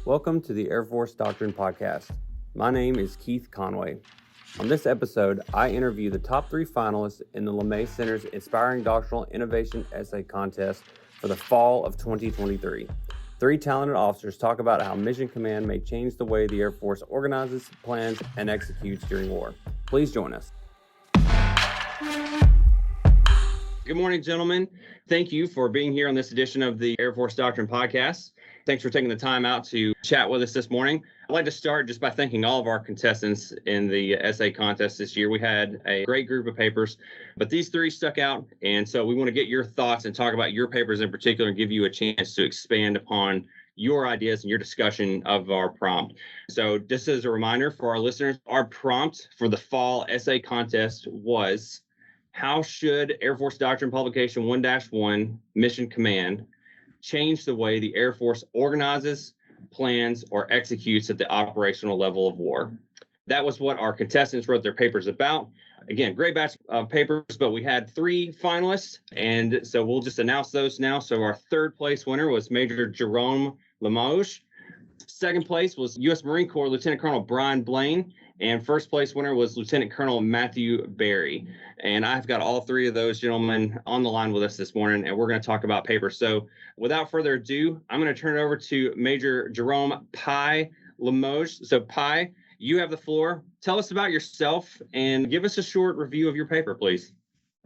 Welcome to the Air Force Doctrine Podcast. My name is Keith Conway. On this episode, I interview the top 3 finalists in the LeMay Center's Inspiring Doctrinal Innovation Essay Contest for the fall of 2023. 3 talented officers talk about how Mission Command may change the way the Air Force organizes, plans, and executes during war. Please join us. Good morning, gentlemen. Thank you for being here on this edition of the Air Force Doctrine Podcast. Thanks for taking the time out to chat with us this morning. I'd like to start just by thanking all of our contestants in the essay contest this year. We had a great group of papers, but these 3 stuck out. And so we want to get your thoughts and talk about your papers in particular and give you a chance to expand upon your ideas and your discussion of our prompt. So just as a reminder for our listeners, our prompt for the fall essay contest was, how should Air Force Doctrine Publication 1-1 Mission Command change the way the Air Force organizes, plans, or executes at the operational level of war? That was what our contestants wrote their papers about. Again, great batch of papers, but we had 3 finalists, and so we'll just announce those now. So our 3rd place winner was Major Jerome LeMay. 2nd place was U.S. Marine Corps Lieutenant Colonel Brian Blaine, and 1st place winner was Lieutenant Colonel Matthew Berry. And I've got all 3 of those gentlemen on the line with us this morning, and we're going to talk about papers. So without further ado, I'm going to turn it over to Major Jerome Pi LeMay. So Pi, you have the floor. Tell us about yourself and give us a short review of your paper, please.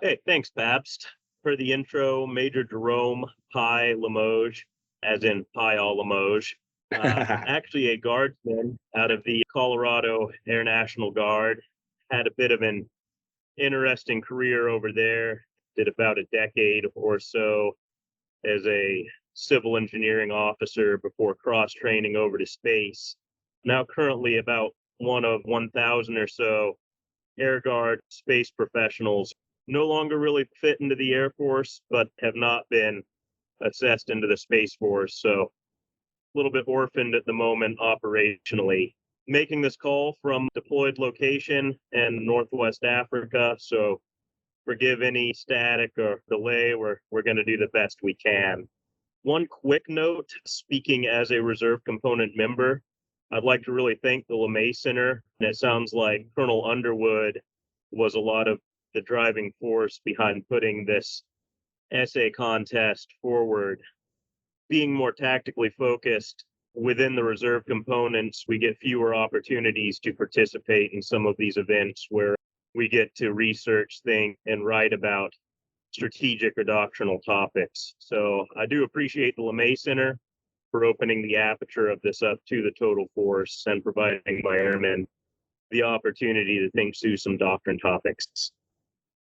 Hey, thanks, Babst. For the intro, Major Jerome Pi LeMay, as in Pi all LeMay. Actually a guardsman out of the Colorado Air National Guard. Had a bit of an interesting career over there. Did about a decade or so as a civil engineering officer before cross-training over to space. Now currently about one of 1,000 or so Air Guard space professionals. No longer really fit into the Air Force, but have not been assessed into the Space Force. So a little bit orphaned at the moment operationally. Making this call from deployed location in Northwest Africa, so forgive any static or delay. We're going to do the best we can. One quick note, speaking as a reserve component member, I'd like to really thank the LeMay Center. And it sounds like Colonel Underwood was a lot of the driving force behind putting this essay contest forward. Being more tactically focused within the reserve components, we get fewer opportunities to participate in some of these events where we get to research, think, and write about strategic or doctrinal topics. So I do appreciate the LeMay Center for opening the aperture of this up to the total force and providing my airmen the opportunity to think through some doctrine topics.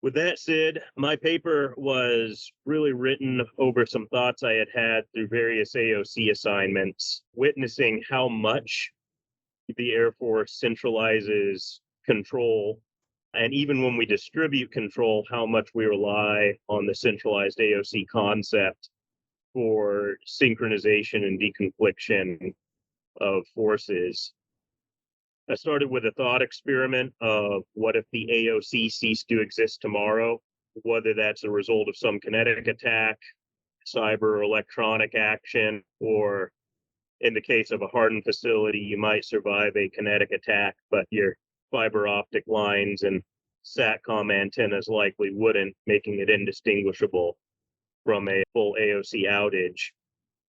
With that said, my paper was really written over some thoughts I had through various AOC assignments, witnessing how much the Air Force centralizes control, and even when we distribute control, how much we rely on the centralized AOC concept for synchronization and deconfliction of forces. I started with a thought experiment of what if the AOC ceased to exist tomorrow, whether that's a result of some kinetic attack, cyber or electronic action, or in the case of a hardened facility, you might survive a kinetic attack, but your fiber optic lines and SATCOM antennas likely wouldn't, making it indistinguishable from a full AOC outage.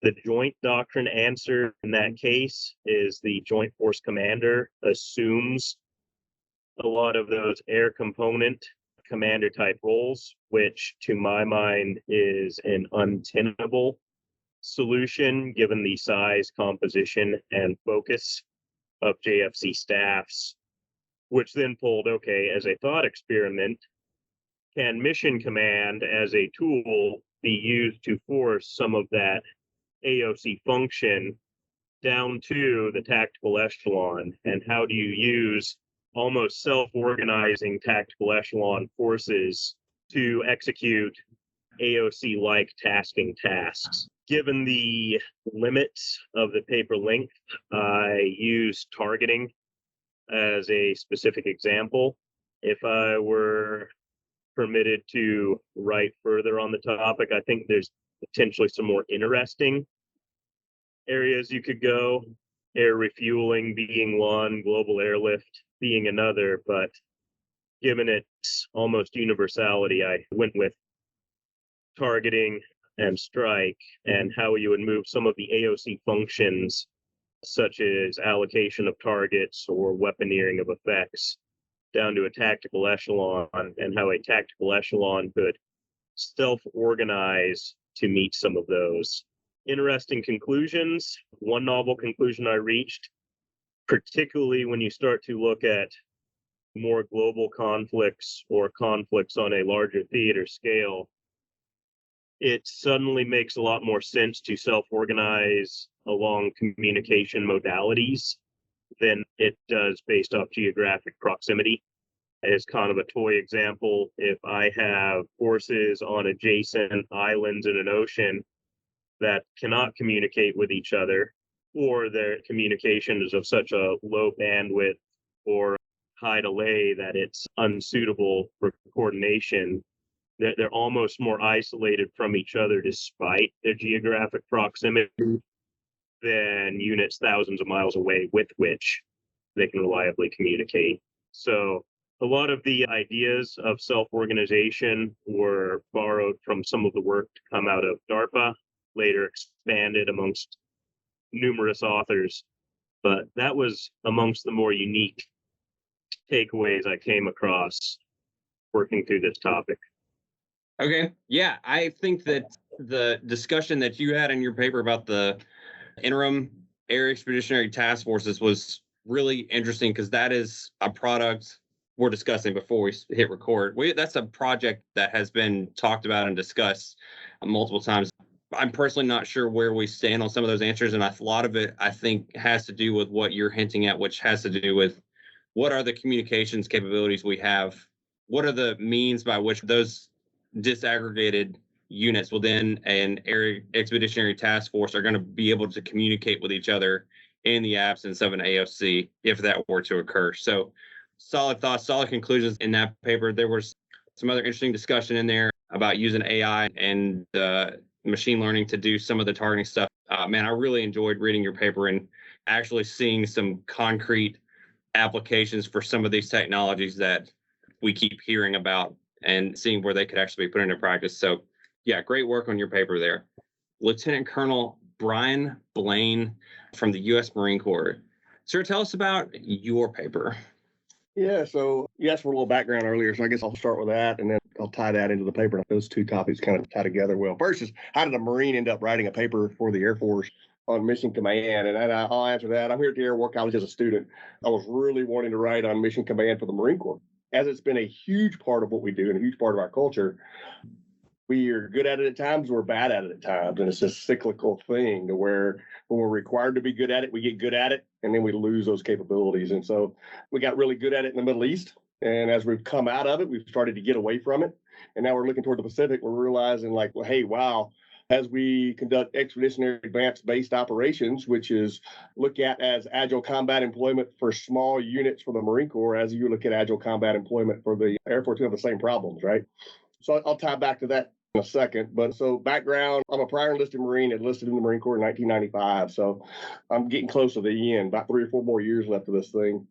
The joint doctrine answer in that case is the Joint Force Commander assumes a lot of those air component commander type roles, which to my mind is an untenable solution given the size, composition, and focus of JFC staffs, which then pulled, okay, as a thought experiment, can Mission Command as a tool be used to force some of that AOC function down to the tactical echelon? And how do you use almost self-organizing tactical echelon forces to execute AOC-like tasking tasks? Given the limits of the paper length, I use targeting as a specific example. If I were permitted to write further on the topic, I think there's potentially some more interesting areas you could go. air refueling being one, global airlift being another, but given its almost universality, I went with targeting and strike and how you would move some of the AOC functions, such as allocation of targets or weaponeering of effects, down to a tactical echelon, and how a tactical echelon could self-organize to meet some of those. Interesting conclusions. One novel conclusion I reached, particularly when you start to look at more global conflicts or conflicts on a larger theater scale, it suddenly makes a lot more sense to self-organize along communication modalities than it does based off geographic proximity. As kind of a toy example, if I have forces on adjacent islands in an ocean that cannot communicate with each other, or their communication is of such a low bandwidth or high delay that it's unsuitable for coordination, they're almost more isolated from each other despite their geographic proximity than units thousands of miles away with which they can reliably communicate. So a lot of the ideas of self-organization were borrowed from some of the work to come out of DARPA, later expanded amongst numerous authors. But that was amongst the more unique takeaways I came across working through this topic. Okay. Yeah, I think that the discussion that you had in your paper about the interim air expeditionary task forces was really interesting because that is a product we're discussing before we hit record. That's a project that has been talked about and discussed multiple times. I'm personally not sure where we stand on some of those answers, and a lot of it, I think, has to do with what you're hinting at, which has to do with what are the communications capabilities we have? What are the means by which those disaggregated units within an air expeditionary task force are going to be able to communicate with each other in the absence of an AOC if that were to occur? So solid thoughts, solid conclusions in that paper. There was some other interesting discussion in there about using AI and machine learning to do some of the targeting stuff. Man, I really enjoyed reading your paper and actually seeing some concrete applications for some of these technologies that we keep hearing about and seeing where they could actually be put into practice. So yeah, great work on your paper there. Lieutenant Colonel Brian Blaine from the U.S. Marine Corps. Sir, tell us about your paper. Yeah, so you asked for a little background earlier, so I guess I'll start with that, and then I'll tie that into the paper. Those two topics kind of tie together well. First is, how did a Marine end up writing a paper for the Air Force on mission command? And I'll answer that. I'm here at the Air War College as a student. I was really wanting to write on mission command for the Marine Corps, as it's been a huge part of what we do and a huge part of our culture. We are good at it at times, we're bad at it at times. And it's a cyclical thing to where when we're required to be good at it, we get good at it, and then we lose those capabilities. And so we got really good at it in the Middle East. And as we've come out of it, we've started to get away from it. And now we're looking toward the Pacific. We're realizing like, well, hey, wow, as we conduct expeditionary advanced based operations, which is look at as agile combat employment for small units for the Marine Corps, as you look at agile combat employment for the Air Force, you have the same problems, right? So I'll tie back to that in a second. But so background, I'm a prior enlisted Marine, enlisted in the Marine Corps in 1995. So I'm getting close to the end, about 3 or 4 more years left of this thing.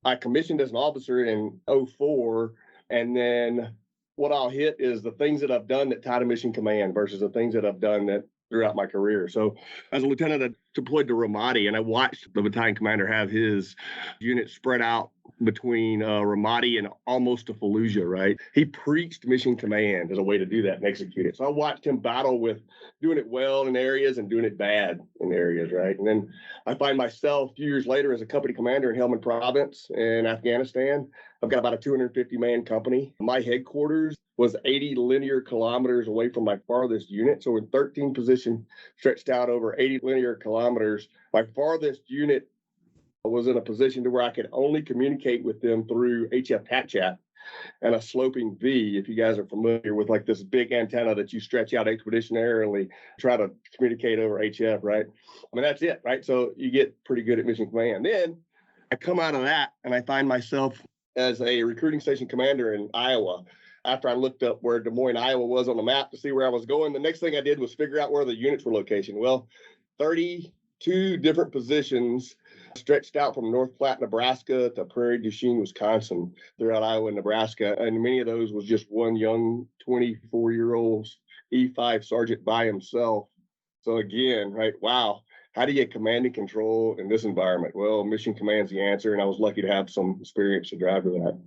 I commissioned as an officer in 2004. And then what I'll hit is the things that I've done that tie to mission command versus the things that I've done that throughout my career. So as a lieutenant, I deployed to Ramadi, and I watched the battalion commander have his unit spread out between Ramadi and almost to Fallujah, right? He preached mission command as a way to do that and execute it. So I watched him battle with doing it well in areas and doing it bad in areas, right? And then I find myself a few years later as a company commander in Helmand Province in Afghanistan. I've got about a 250-man company. My headquarters was 80 linear kilometers away from my farthest unit. So in 13 position, stretched out over 80 linear kilometers, my farthest unit was in a position to where I could only communicate with them through HF TACChat and a sloping V, if you guys are familiar with like this big antenna that you stretch out expeditionarily, try to communicate over HF, right? I mean, that's it, right? So you get pretty good at mission command. Then I come out of that and I find myself as a recruiting station commander in Iowa. After I looked up where Des Moines, Iowa was on the map to see where I was going, the next thing I did was figure out where the units were located. Well, 30 two different positions stretched out from North Platte, Nebraska to Prairie du Chien, Wisconsin, throughout Iowa and Nebraska. And many of those was just one young 24-year-old E5 sergeant by himself. So again, right, wow, how do you get command and control in this environment? Well, mission command's the answer, and I was lucky to have some experience to drive to that.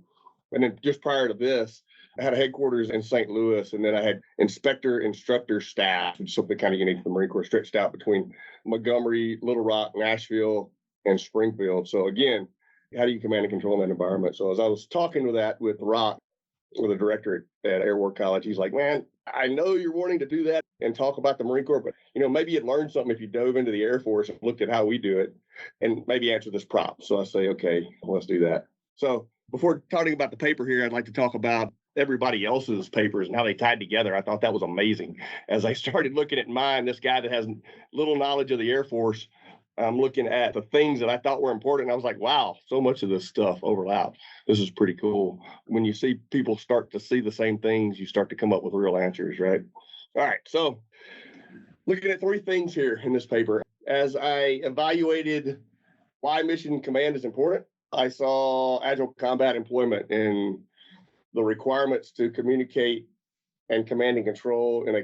And then just prior to this, I had a headquarters in St. Louis, and then I had instructor staff, which is something kind of unique to the Marine Corps, stretched out between Montgomery, Little Rock, Nashville, and Springfield. So again, how do you command and control in that environment? So as I was talking with Rock, with the director at Air War College, he's like, man, I know you're wanting to do that and talk about the Marine Corps, but maybe you'd learn something if you dove into the Air Force and looked at how we do it and maybe answer this prompt. So I say, okay, let's do that. So before talking about the paper here, I'd like to talk about everybody else's papers and how they tied together. I thought that was amazing. As I started looking at mine, this guy that has little knowledge of the Air Force, I'm looking at the things that I thought were important. I was like, wow, so much of this stuff overlaps. This is pretty cool. When you see people start to see the same things, you start to come up with real answers, right? All right, so looking at three things here in this paper. As I evaluated why mission command is important, I saw agile combat employment and the requirements to communicate and command and control in a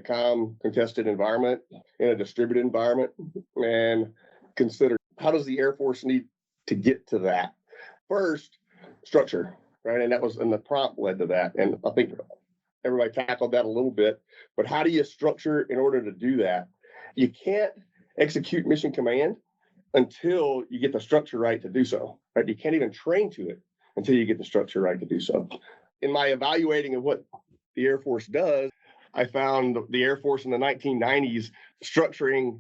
contested environment, in a distributed environment, and consider how does the Air Force need to get to that? First, structure, right? And the prompt led to that. And I think everybody tackled that a little bit, but how do you structure in order to do that? You can't execute mission command until you get the structure right to do so, right? You can't even train to it until you get the structure right to do so. In my evaluating of what the Air Force does, I found the Air Force in the 1990s structuring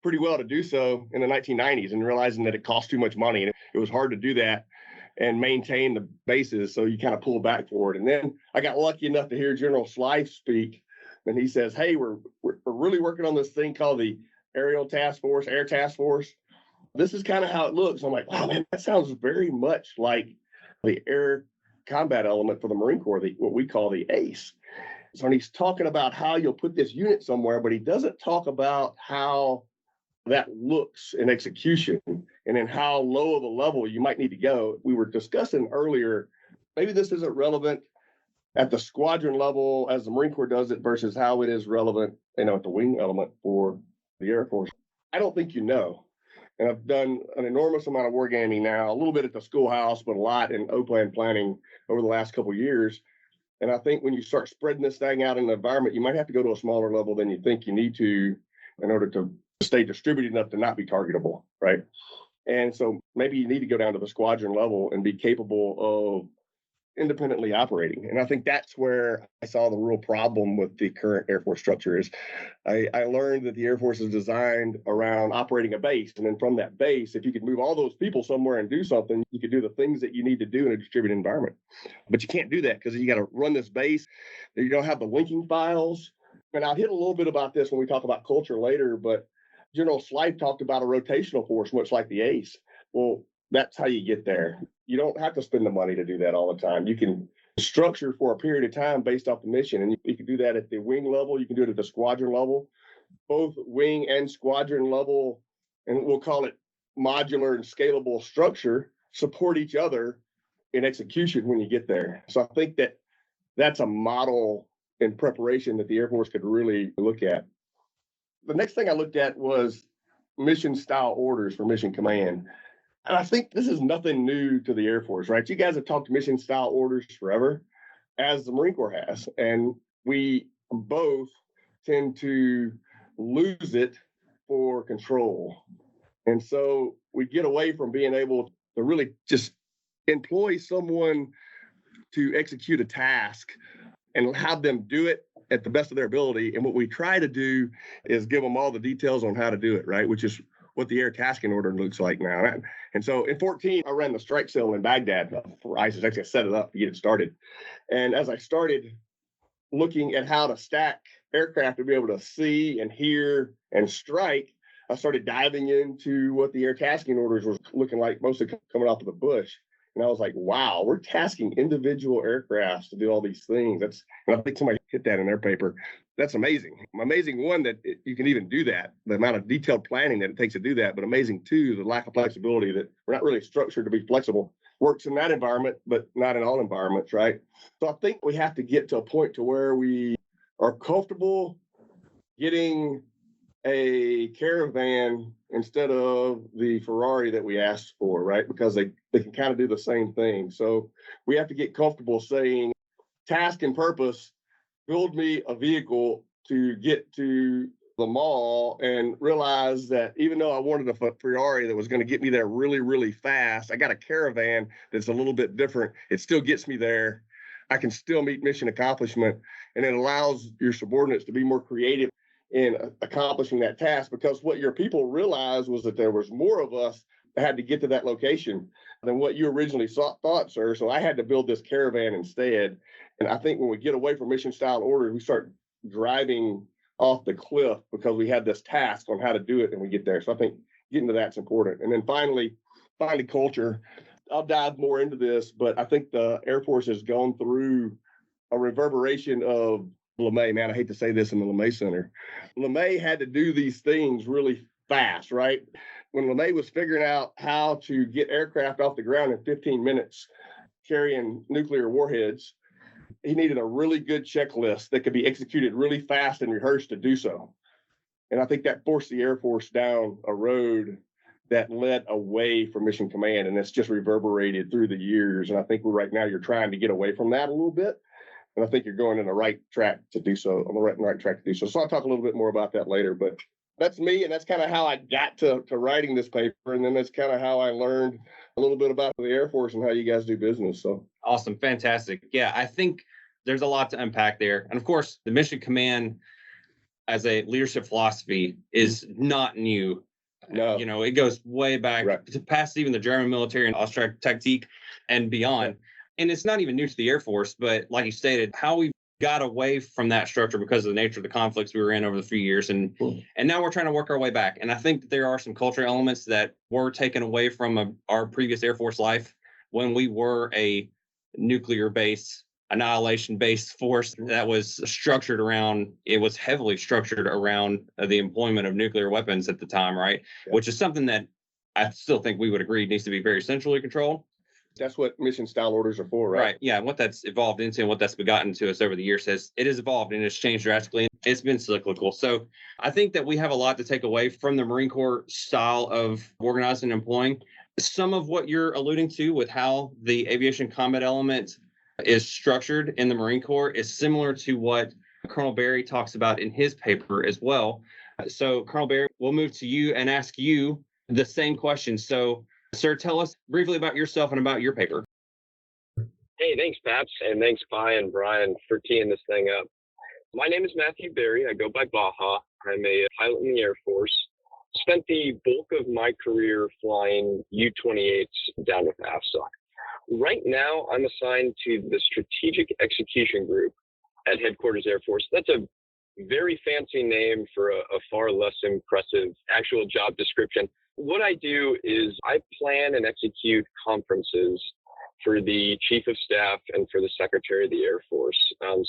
pretty well to do so in the 1990s and realizing that it cost too much money and it was hard to do that and maintain the bases. So you kind of pull back for it. And then I got lucky enough to hear General Slife speak. And he says, hey, we're really working on this thing called the Aerial Task Force, Air Task Force. This is kind of how it looks. I'm like, wow, man, that sounds very much like the air combat element for the Marine Corps, what we call the ACE. So when he's talking about how you'll put this unit somewhere, but he doesn't talk about how that looks in execution and then how low of a level you might need to go. We were discussing earlier, maybe this isn't relevant at the squadron level as the Marine Corps does it versus how it is relevant, at the wing element for the Air Force. I don't think and I've done an enormous amount of wargaming now, a little bit at the schoolhouse, but a lot in O-plan planning over the last couple of years. And I think when you start spreading this thing out in the environment, you might have to go to a smaller level than you think you need to in order to stay distributed enough to not be targetable, right? And so maybe you need to go down to the squadron level and be capable of independently operating. And I think that's where I saw the real problem with the current Air Force structure is I learned that the Air Force is designed around operating a base. And then from that base, if you could move all those people somewhere and do something, you could do the things that you need to do in a distributed environment. But you can't do that because you got to run this base. You don't have the linking files. And I'll hit a little bit about this when we talk about culture later, but General Slife talked about a rotational force, much like the ACE. Well, that's how you get there. You don't have to spend the money to do that all the time. You can structure for a period of time based off the mission. And you can do that at the wing level. You can do it at the squadron level. Both wing and squadron level, and we'll call it modular and scalable structure, support each other in execution when you get there. So I think that that's a model in preparation that the Air Force could really look at. The next thing I looked at was mission style orders for mission command. And I think this is nothing new to the Air Force, right? You guys have talked mission style orders forever, as the Marine Corps has. And we both tend to lose it for control. And so we get away from being able to really just employ someone to execute a task and have them do it at the best of their ability. And what we try to do is give them all the details on how to do it, right? Which is what the air tasking order looks like now. And so in 14, I ran the strike cell in Baghdad for ISIS. Actually, I set it up to get it started. And as I started looking at how to stack aircraft to be able to see and hear and strike, I started diving into what the air tasking orders was looking like, mostly coming off of the bush. And I was like, wow, we're tasking individual aircrafts to do all these things. And I think somebody hit that in their paper. That's amazing. Amazing, one, that you can even do that, the amount of detailed planning that it takes to do that, but amazing, two, the lack of flexibility, that we're not really structured to be flexible. Works in that environment, but not in all environments, right? So I think we have to get to a point to where we are comfortable getting a Caravan instead of the Ferrari that we asked for, right? Because they can kind of do the same thing. So we have to get comfortable saying, task and purpose, build me a vehicle to get to the mall, and realize that even though I wanted a Ferrari that was going to get me there really, really fast, I got a Caravan that's a little bit different. It still gets me there. I can still meet mission accomplishment, and it allows your subordinates to be more creative in accomplishing that task, because what your people realized was that there was more of us that had to get to that location than what you originally thought, sir. So I had to build this Caravan instead. And I think when we get away from mission style orders, we start driving off the cliff because we had this task on how to do it and we get there. So I think getting to that's important. And then finally, culture. I'll dive more into this, but I think the Air Force has gone through a reverberation of LeMay. Man, I hate to say this in the LeMay Center. LeMay had to do these things really fast, right? When LeMay was figuring out how to get aircraft off the ground in 15 minutes carrying nuclear warheads, he needed a really good checklist that could be executed really fast and rehearsed to do so. And I think that forced the Air Force down a road that led away from mission command, and it's just reverberated through the years. And I think right now you're trying to get away from that a little bit. And I think you're going in the right track to do so, on the right track to do so. So I'll talk a little bit more about that later, but that's me. And that's kind of how I got to writing this paper. And then that's kind of how I learned a little bit about the Air Force and how you guys do business. So awesome. Fantastic. Yeah, I think there's a lot to unpack there. And of course, the mission command as a leadership philosophy is not new. No. You know, it goes way back to past even the German military and Austrian tactique and beyond. Yeah. And it's not even new to the Air Force, but like you stated, how we got away from that structure because of the nature of the conflicts we were in over the 3 years. And now we're trying to work our way back. And I think that there are some cultural elements that were taken away from our previous Air Force life when we were a nuclear-based, annihilation-based force that was structured around, it was heavily structured around the employment of nuclear weapons at the time, right? Yeah. Which is something that I still think we would agree needs to be very centrally controlled. That's what mission style orders are for, right? Right. Yeah. And what that's evolved into and what that's begotten to us over the years says it has evolved and it's changed drastically. It's been cyclical. So I think that we have a lot to take away from the Marine Corps style of organizing and employing. Some of what you're alluding to with how the aviation combat element is structured in the Marine Corps is similar to what Colonel Berry talks about in his paper as well. So Colonel Berry, we'll move to you and ask you the same question. So sir, tell us briefly about yourself and about your paper. Hey, thanks, Paps, and thanks, Pi and Brian, for teeing this thing up. My name is Matthew Berry. I go by Baja. I'm a pilot in the Air Force. Spent the bulk of my career flying U-28s down with AFSOC. Right now, I'm assigned to the Strategic Execution Group at Headquarters Air Force. That's a very fancy name for a far less impressive actual job description. What I do is I plan and execute conferences for the Chief of Staff and for the Secretary of the Air Force.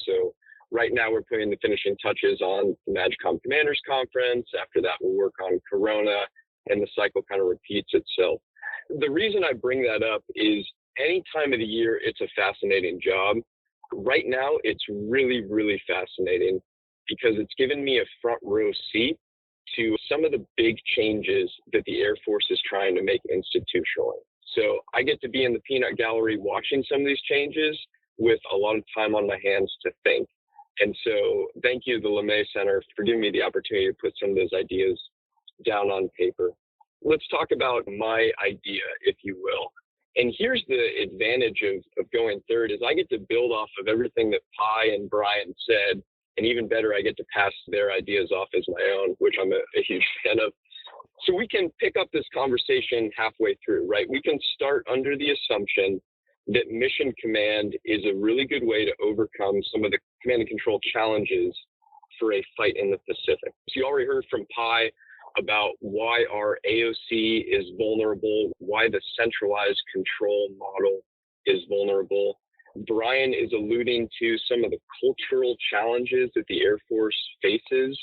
So right now we're putting the finishing touches on the MAGCOM Commanders Conference. After that, we'll work on Corona, and the cycle kind of repeats itself. The reason I bring that up is any time of the year, it's a fascinating job. Right now, it's really, really fascinating because it's given me a front row seat to some of the big changes that the Air Force is trying to make institutionally. So I get to be in the peanut gallery watching some of these changes with a lot of time on my hands to think. And so thank you, the LeMay Center, for giving me the opportunity to put some of those ideas down on paper. Let's talk about my idea, if you will. And here's the advantage of going third is I get to build off of everything that Pi and Brian said. And even better, I get to pass their ideas off as my own, which I'm a huge fan of. So we can pick up this conversation halfway through, right? We can start under the assumption that mission command is a really good way to overcome some of the command and control challenges for a fight in the Pacific. So you already heard from Pi about why our AOC is vulnerable, why the centralized control model is vulnerable. Brian is alluding to some of the cultural challenges that the Air Force faces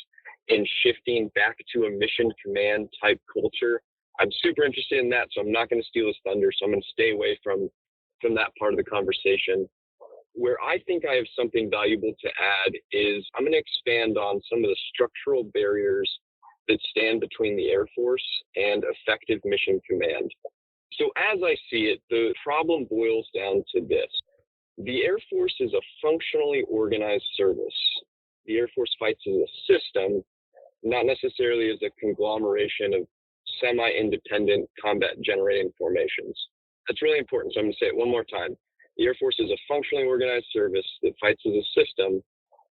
in shifting back to a mission command type culture. I'm super interested in that, so I'm not going to steal his thunder, so I'm going to stay away from that part of the conversation. Where I think I have something valuable to add is I'm going to expand on some of the structural barriers that stand between the Air Force and effective mission command. So as I see it, the problem boils down to this. The Air Force is a functionally organized service. The Air Force fights as a system, not necessarily as a conglomeration of semi-independent combat-generating formations. That's really important, so I'm going to say it one more time. The Air Force is a functionally organized service that fights as a system,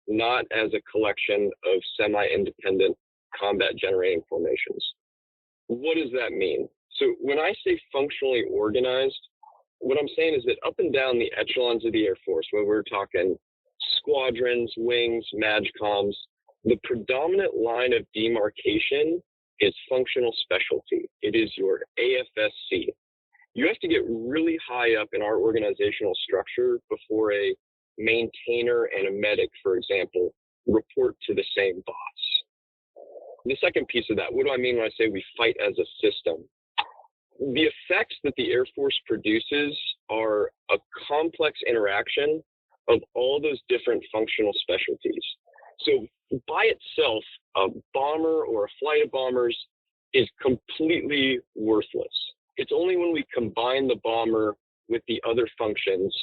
not as a collection of semi-independent combat-generating formations. What does that mean? So when I say functionally organized, what I'm saying is that up and down the echelons of the Air Force, where we're talking squadrons, wings, MAJCOMs, the predominant line of demarcation is functional specialty. It is your AFSC. You have to get really high up in our organizational structure before a maintainer and a medic, for example, report to the same boss. The second piece of that, what do I mean when I say we fight as a system? The effects that the Air Force produces are a complex interaction of all those different functional specialties. So by itself, a bomber or a flight of bombers is completely worthless. It's only when we combine the bomber with the other functions,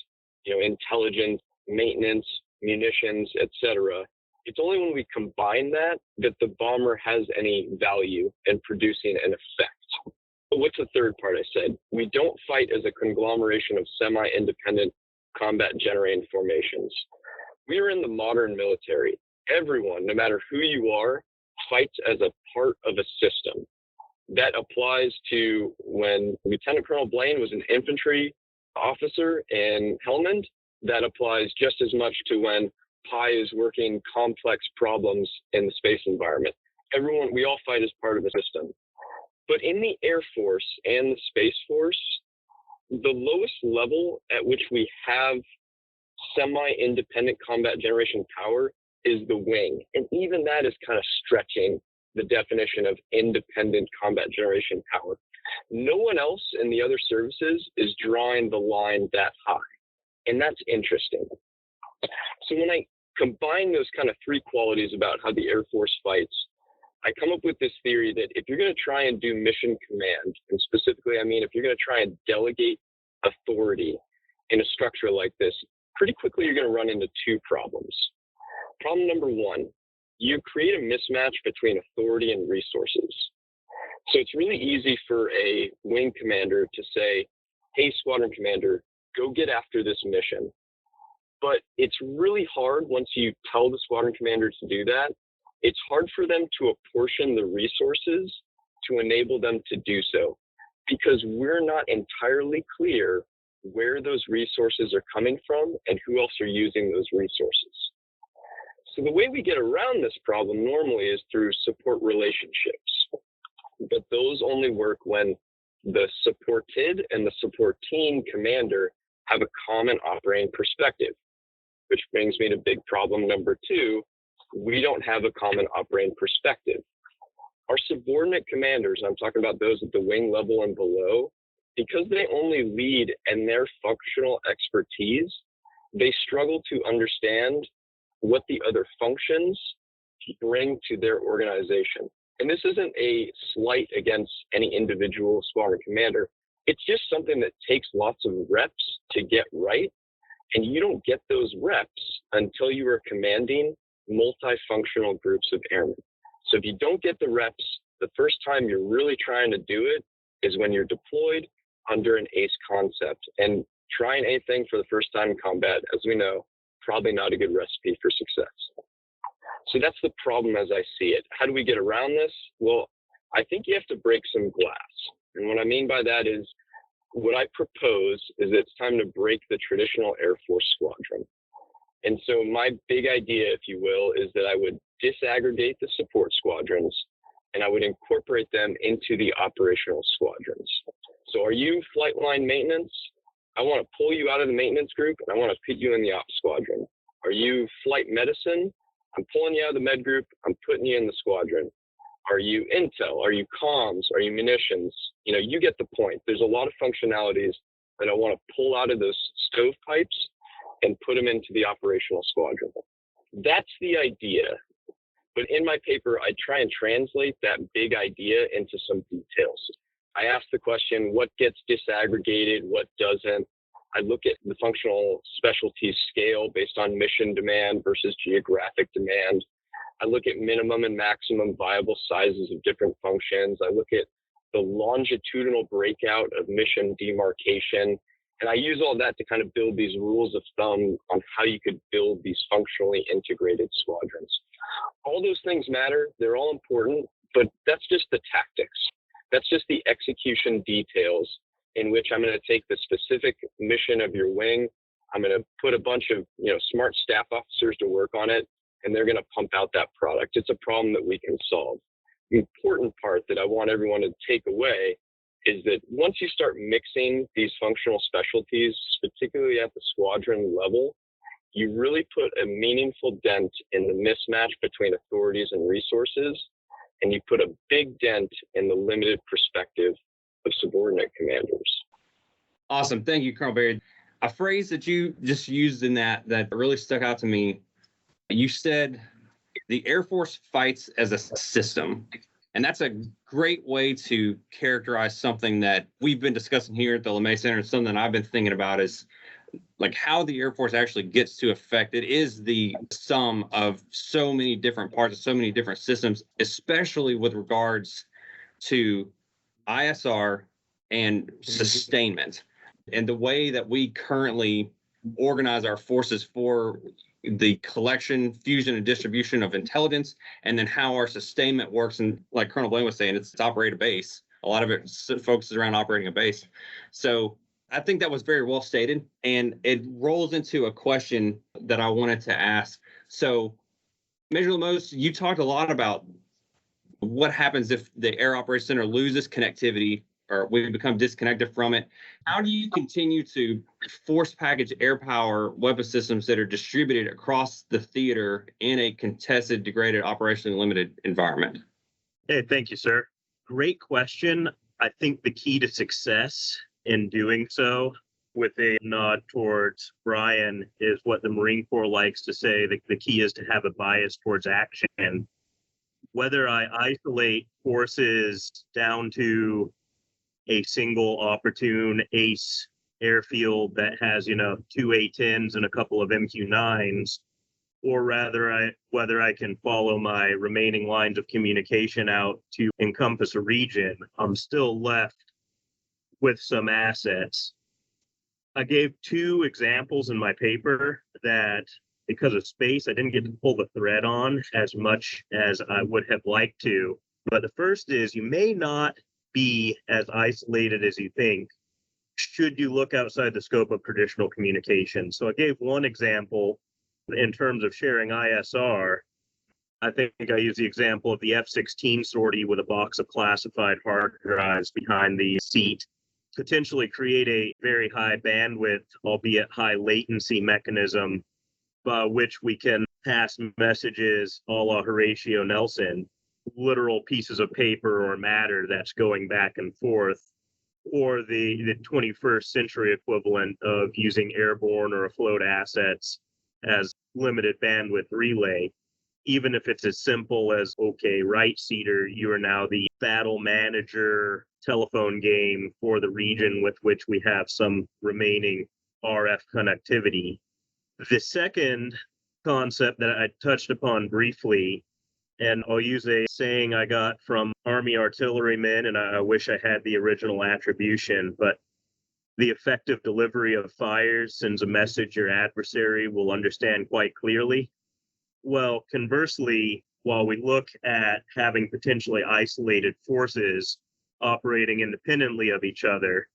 intelligence, maintenance, munitions, etc. It's only when we combine that the bomber has any value in producing an effect. But what's the third part I said? We don't fight as a conglomeration of semi-independent combat-generating formations. We are in the modern military. Everyone, no matter who you are, fights as a part of a system. That applies to when Lieutenant Colonel Blaine was an infantry officer in Helmand. That applies just as much to when Pi is working complex problems in the space environment. We all fight as part of a system. But in the Air Force and the Space Force, the lowest level at which we have semi-independent combat generation power is the wing. And even that is kind of stretching the definition of independent combat generation power. No one else in the other services is drawing the line that high. And that's interesting. So when I combine those kind of three qualities about how the Air Force fights, I come up with this theory that if you're going to try and do mission command, and specifically, I mean, if you're going to try and delegate authority in a structure like this, pretty quickly you're going to run into two problems. Problem number one, you create a mismatch between authority and resources. So it's really easy for a wing commander to say, hey, squadron commander, go get after this mission. But it's really hard once you tell the squadron commander to do that. It's hard for them to apportion the resources to enable them to do so, because we're not entirely clear where those resources are coming from and who else are using those resources. So the way we get around this problem normally is through support relationships, but those only work when the supported and the supporting commander have a common operating perspective, which brings me to big problem number two. We don't have a common operating perspective. Our subordinate commanders, I'm talking about those at the wing level and below, because they only lead in their functional expertise, they struggle to understand what the other functions bring to their organization. And this isn't a slight against any individual squadron commander. It's just something that takes lots of reps to get right. And you don't get those reps until you are commanding multifunctional groups of airmen. So if you don't get the reps, the first time you're really trying to do it is when you're deployed under an ACE concept. And trying anything for the first time in combat, as we know, probably not a good recipe for success. So that's the problem as I see it. How do we get around this? Well, I think you have to break some glass. And what I mean by that is, what I propose is that it's time to break the traditional Air Force squadron. And so my big idea, if you will, is that I would disaggregate the support squadrons and I would incorporate them into the operational squadrons. So are you flight line maintenance? I want to pull you out of the maintenance group and I want to put you in the ops squadron. Are you flight medicine? I'm pulling you out of the med group. I'm putting you in the squadron. Are you intel? Are you comms? Are you munitions? You get the point. There's a lot of functionalities that I want to pull out of those stovepipes and put them into the operational squadron. That's the idea. But in my paper, I try and translate that big idea into some details. I ask the question, what gets disaggregated, what doesn't? I look at the functional specialties scale based on mission demand versus geographic demand. I look at minimum and maximum viable sizes of different functions. I look at the longitudinal breakout of mission demarcation. And I use all that to kind of build these rules of thumb on how you could build these functionally integrated squadrons. All those things matter. They're all important, but that's just the tactics. That's just the execution details in which I'm going to take the specific mission of your wing. I'm going to put a bunch of smart staff officers to work on it, and they're going to pump out that product. It's a problem that we can solve. The important part that I want everyone to take away is that once you start mixing these functional specialties, particularly at the squadron level, you really put a meaningful dent in the mismatch between authorities and resources, and you put a big dent in the limited perspective of subordinate commanders. Awesome. Thank you, Colonel Berry. A phrase that you just used in that really stuck out to me. You said the Air Force fights as a system. And that's a great way to characterize something that we've been discussing here at the LeMay Center. And something I've been thinking about is like how the Air Force actually gets to effect. It is the sum of so many different parts of so many different systems, especially with regards to ISR and sustainment. And the way that we currently organize our forces for the collection, fusion, and distribution of intelligence, and then how our sustainment works. And like Colonel Blaine was saying, it's operate a base. A lot of it focuses around operating a base. So I think that was very well stated, and it rolls into a question that I wanted to ask. So Major Lemos, you talked a lot about what happens if the Air Operations Center loses connectivity or we become disconnected from it. How do you continue to force package air power weapon systems that are distributed across the theater in a contested, degraded, operationally limited environment? Hey, thank you, sir. Great question. I think the key to success in doing so, with a nod towards Brian, is what the Marine Corps likes to say. The key is to have a bias towards action. Whether I isolate forces down to a single opportune ace airfield that has, 2 A-10s and a couple of MQ-9s, or whether I can follow my remaining lines of communication out to encompass a region, I'm still left with some assets. I gave 2 examples in my paper that, because of space, I didn't get to pull the thread on as much as I would have liked to. But the first is, you may not be as isolated as you think should you look outside the scope of traditional communication. So I gave one example in terms of sharing ISR. I think I used the example of the F-16 sortie with a box of classified hard drives behind the seat, potentially create a very high bandwidth, albeit high latency mechanism by which we can pass messages a la Horatio Nelson, literal pieces of paper or matter that's going back and forth, or the 21st century equivalent of using airborne or afloat assets as limited bandwidth relay. Even if it's as simple as, okay, right seater, you are now the battle manager telephone game for the region with which we have some remaining RF connectivity. The second concept that I touched upon briefly, and I'll use a saying I got from Army artillerymen, and I wish I had the original attribution, but the effective delivery of fires sends a message your adversary will understand quite clearly. Well, conversely, while we look at having potentially isolated forces operating independently of each other,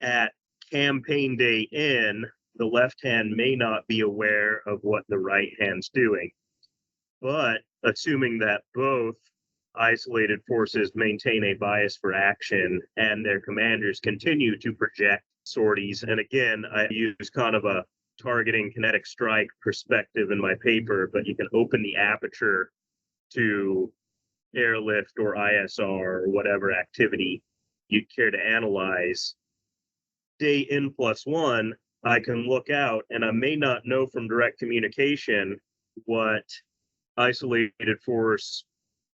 at campaign day N, the left hand may not be aware of what the right hand's doing. But assuming that both isolated forces maintain a bias for action and their commanders continue to project sorties. And again, I use kind of a targeting kinetic strike perspective in my paper, but you can open the aperture to airlift or ISR or whatever activity you'd care to analyze. Day N+1, I can look out and I may not know from direct communication what isolated force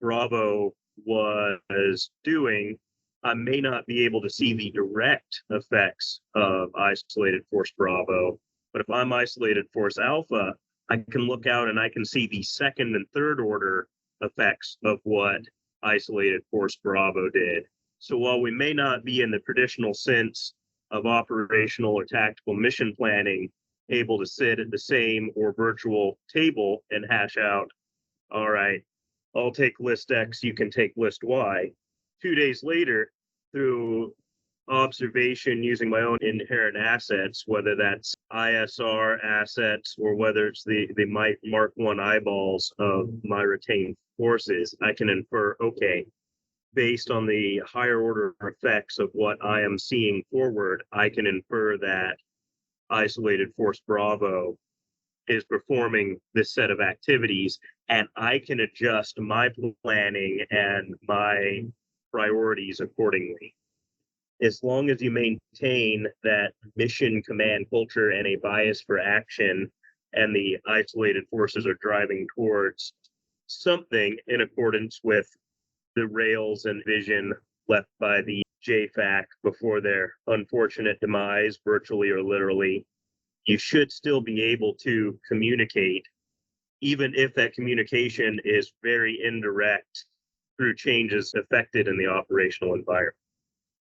Bravo was doing. I may not be able to see the direct effects of isolated force Bravo, but if I'm isolated force Alpha, I can look out and I can see the second and third order effects of what isolated force Bravo did. So while we may not be in the traditional sense of operational or tactical mission planning able to sit at the same or virtual table and hash out, all right, I'll take list X, you can take list Y. 2 days later, through observation using my own inherent assets, whether that's ISR assets or whether it's the Mark 1 eyeballs of my retained forces, I can infer, okay, based on the higher order effects of what I am seeing forward, I can infer that isolated force Bravo is performing this set of activities, and I can adjust my planning and my priorities accordingly. As long as you maintain that mission command culture and a bias for action, and the isolated forces are driving towards something in accordance with the rails and vision left by the JFAC before their unfortunate demise, virtually or literally, you should still be able to communicate, even if that communication is very indirect through changes affected in the operational environment.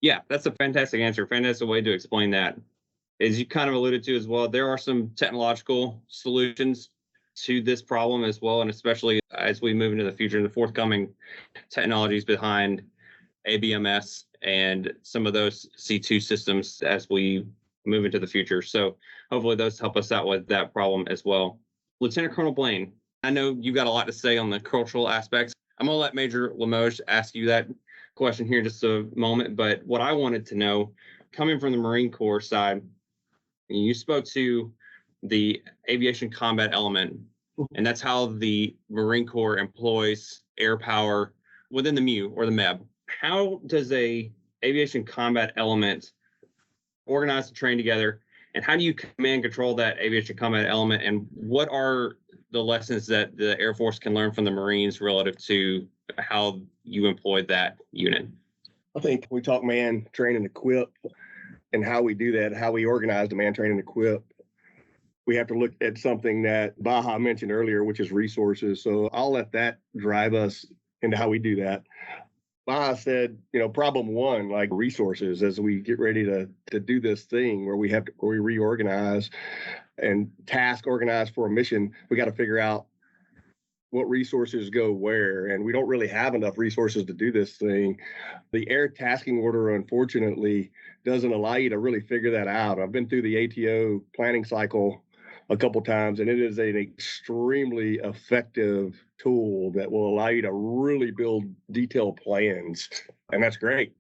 Yeah, that's a fantastic answer. Fantastic way to explain that. As you kind of alluded to as well, there are some technological solutions to this problem as well, and especially as we move into the future and the forthcoming technologies behind ABMS and some of those C2 systems as we move into the future. So hopefully those help us out with that problem as well. Lieutenant Colonel Blaine, I know you've got a lot to say on the cultural aspects. I'm going to let Major LeMay ask you that question here in just a moment, but what I wanted to know, coming from the Marine Corps side, you spoke to the aviation combat element, and that's how the Marine Corps employs air power within the MU or the MEB. How does a aviation combat element organize and train together, and how do you command control that aviation combat element, and what are the lessons that the Air Force can learn from the Marines relative to how you employed that unit? I think we talk man, train, and equip, and how we do that, how we organize the man, train, and equip. We have to look at something that Baja mentioned earlier, which is resources. So I'll let that drive us into how we do that. Baja said, problem one, like resources, as we get ready to do this thing where we reorganize and task organize for a mission, we got to figure out what resources go where, and we don't really have enough resources to do this thing. The air tasking order, unfortunately, doesn't allow you to really figure that out. I've been through the ATO planning cycle a couple times, and it is an extremely effective tool that will allow you to really build detailed plans, and that's great.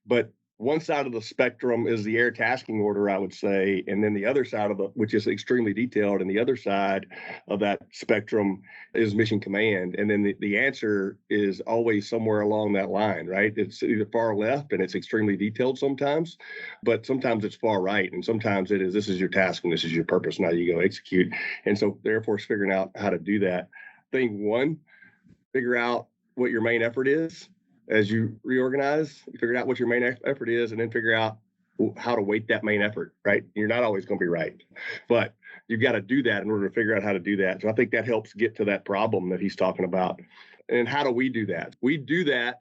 But one side of the spectrum is the air tasking order, I would say, and then the other side which is extremely detailed, and the other side of that spectrum is mission command. And then the answer is always somewhere along that line, right? It's either far left and it's extremely detailed sometimes, but sometimes it's far right, and sometimes it is, this is your task and this is your purpose, now you go execute. And so the Air Force figuring out how to do that. Thing one, figure out what your main effort is. As you reorganize, you figure out what your main effort is, and then figure out how to weight that main effort, right? You're not always going to be right, but you've got to do that in order to figure out how to do that. So I think that helps get to that problem that he's talking about. And how do we do that? We do that,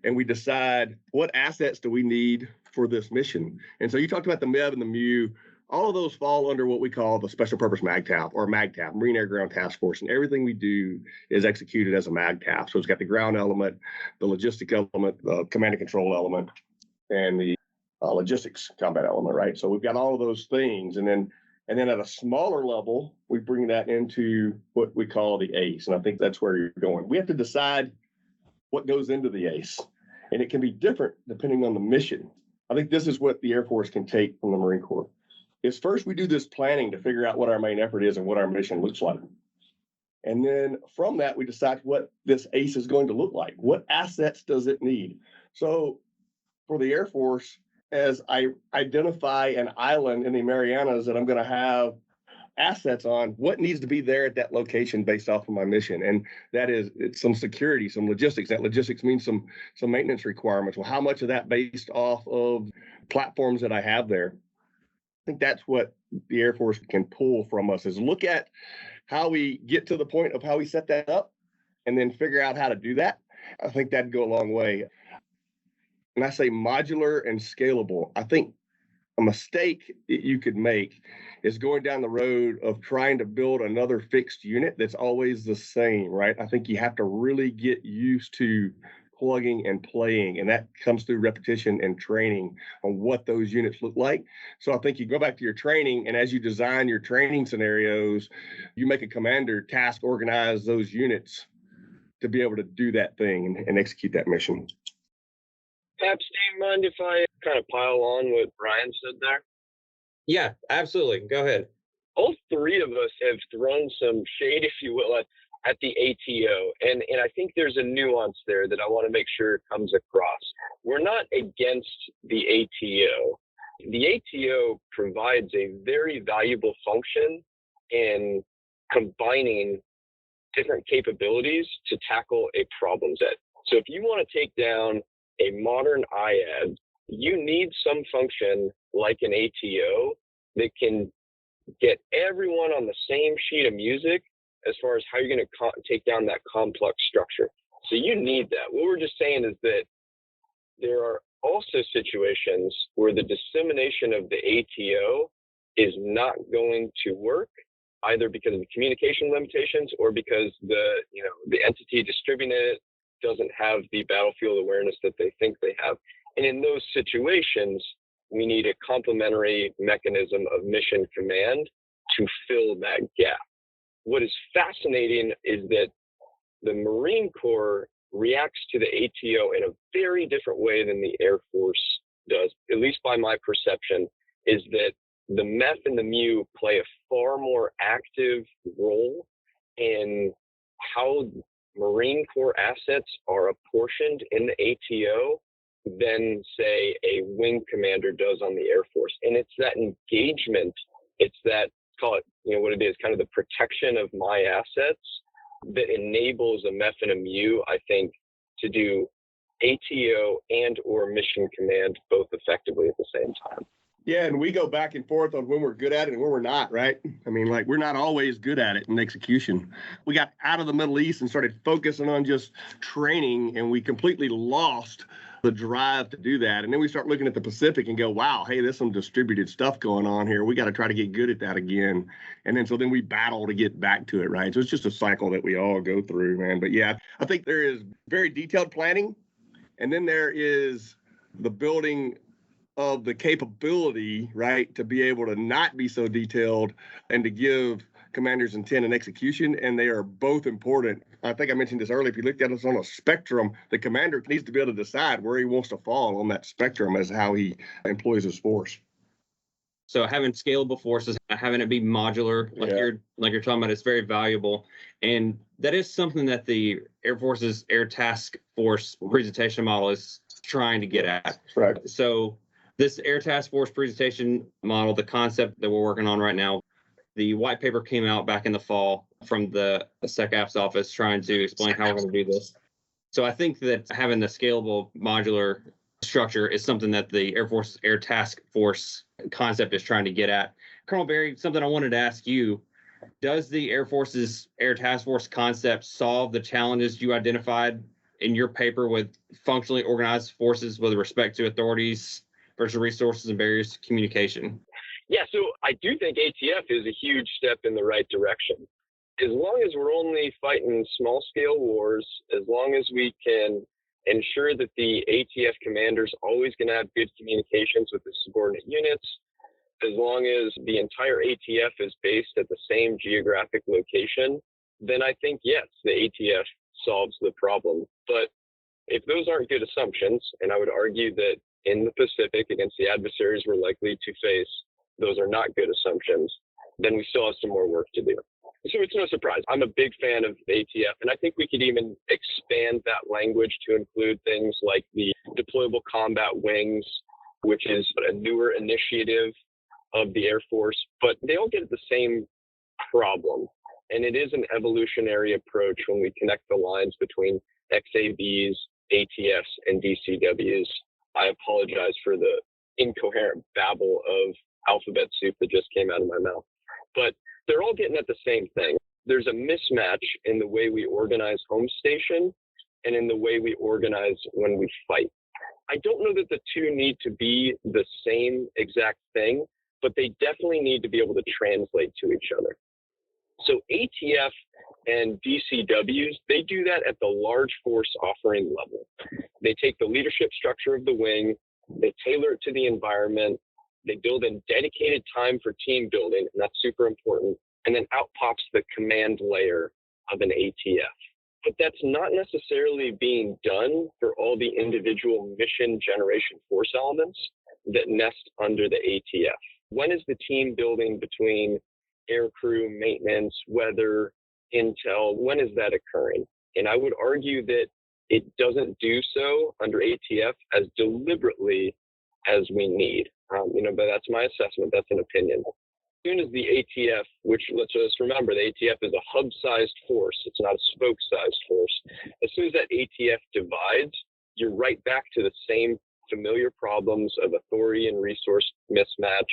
and we decide what assets do we need for this mission. And so you talked about the MEB and the MU. All of those fall under what we call the Special Purpose MAGTAF, or MAGTAF, Marine Air Ground Task Force. And everything we do is executed as a MAGTAF. So it's got the ground element, the logistic element, the command and control element, and the logistics combat element, right? So we've got all of those things. And then at a smaller level, we bring that into what we call the ACE. And I think that's where you're going. We have to decide what goes into the ACE. And it can be different depending on the mission. I think this is what the Air Force can take from the Marine Corps. Is first we do this planning to figure out what our main effort is and what our mission looks like. And then from that, we decide what this ACE is going to look like. What assets does it need? So for the Air Force, as I identify an island in the Marianas that I'm going to have assets on, what needs to be there at that location based off of my mission? And that is, it's some security, some logistics. That logistics means some maintenance requirements. Well, how much of that based off of platforms that I have there? I think that's what the Air Force can pull from us, is look at how we get to the point of how we set that up and then figure out how to do that. I think that'd go a long way. And I say modular and scalable. I think a mistake that you could make is going down the road of trying to build another fixed unit that's always the same, right? I think you have to really get used to plugging and playing, and that comes through repetition and training on what those units look like. So I think you go back to your training, and as you design your training scenarios, you make a commander task organize those units to be able to do that thing and execute that mission. Perhaps, do you mind if I kind of pile on what Brian said there? Yeah, absolutely. Go ahead. All three of us have thrown some shade, if you will, at the ATO. And I think there's a nuance there that I want to make sure comes across. We're not against the ATO. The ATO provides a very valuable function in combining different capabilities to tackle a problem set. So if you want to take down a modern IAD, you need some function like an ATO that can get everyone on the same sheet of music as far as how you're going to take down that complex structure. So you need that. What we're just saying is that there are also situations where the dissemination of the ATO is not going to work, either because of the communication limitations or because the entity distributing it doesn't have the battlefield awareness that they think they have. And in those situations, we need a complementary mechanism of mission command to fill that gap. What is fascinating is that the Marine Corps reacts to the ATO in a very different way than the Air Force does, at least by my perception, is that the MEF and the MU play a far more active role in how Marine Corps assets are apportioned in the ATO than, say, a wing commander does on the Air Force. And it's that engagement, it's that, call it, what it is, kind of the protection of my assets that enables a MEF and a MU, I think, to do ATO and or mission command both effectively at the same time. Yeah, and we go back and forth on when we're good at it and when we're not, right? I mean, like, we're not always good at it in execution. We got out of the Middle East and started focusing on just training, and we completely lost the drive to do that. And then we start looking at the Pacific and go, wow, hey, there's some distributed stuff going on here. We got to try to get good at that again. And then we battle to get back to it, right? So it's just a cycle that we all go through, man. But yeah, I think there is very detailed planning, and then there is the building of the capability, right, to be able to not be so detailed and to give commanders intent and execution, and they are both important. I think I mentioned this earlier. If you looked at us on a spectrum, the commander needs to be able to decide where he wants to fall on that spectrum as how he employs his force. So having scalable forces, having it be modular, like you're talking about, it's very valuable. And that is something that the Air Force's Air Task Force presentation model is trying to get at. Right. So this Air Task Force presentation model, the concept that we're working on right now, the white paper came out back in the fall from the SecAF's office trying to explain how we're going to do this. So I think that having the scalable modular structure is something that the Air Force Air Task Force concept is trying to get at. Colonel Berry, something I wanted to ask you, does the Air Force's Air Task Force concept solve the challenges you identified in your paper with functionally organized forces with respect to authorities versus resources and barriers to communication? Yeah, so I do think ATF is a huge step in the right direction. As long as we're only fighting small-scale wars, as long as we can ensure that the ATF commander's always going to have good communications with the subordinate units, as long as the entire ATF is based at the same geographic location, then I think, yes, the ATF solves the problem. But if those aren't good assumptions, and I would argue that in the Pacific against the adversaries we're likely to face, those are not good assumptions, then we still have some more work to do. So it's no surprise. I'm a big fan of ATF, and I think we could even expand that language to include things like the deployable combat wings, which is a newer initiative of the Air Force, but they all get at the same problem. And it is an evolutionary approach when we connect the lines between XABs, ATFs, and DCWs. I apologize for the incoherent babble of alphabet soup that just came out of my mouth. But they're all getting at the same thing. There's a mismatch in the way we organize home station and in the way we organize when we fight. I don't know that the two need to be the same exact thing, but they definitely need to be able to translate to each other. So ATF and DCWs, they do that at the large force offering level. They take the leadership structure of the wing, they tailor it to the environment, they build in dedicated time for team building, and that's super important. And then out pops the command layer of an ATF. But that's not necessarily being done for all the individual mission generation force elements that nest under the ATF. When is the team building between air crew, maintenance, weather, intel? When is that occurring? And I would argue that it doesn't do so under ATF as deliberately as we need. But that's my assessment. That's an opinion. As soon as the ATF, which let's just remember, the ATF is a hub-sized force. It's not a spoke-sized force. As soon as that ATF divides, you're right back to the same familiar problems of authority and resource mismatch,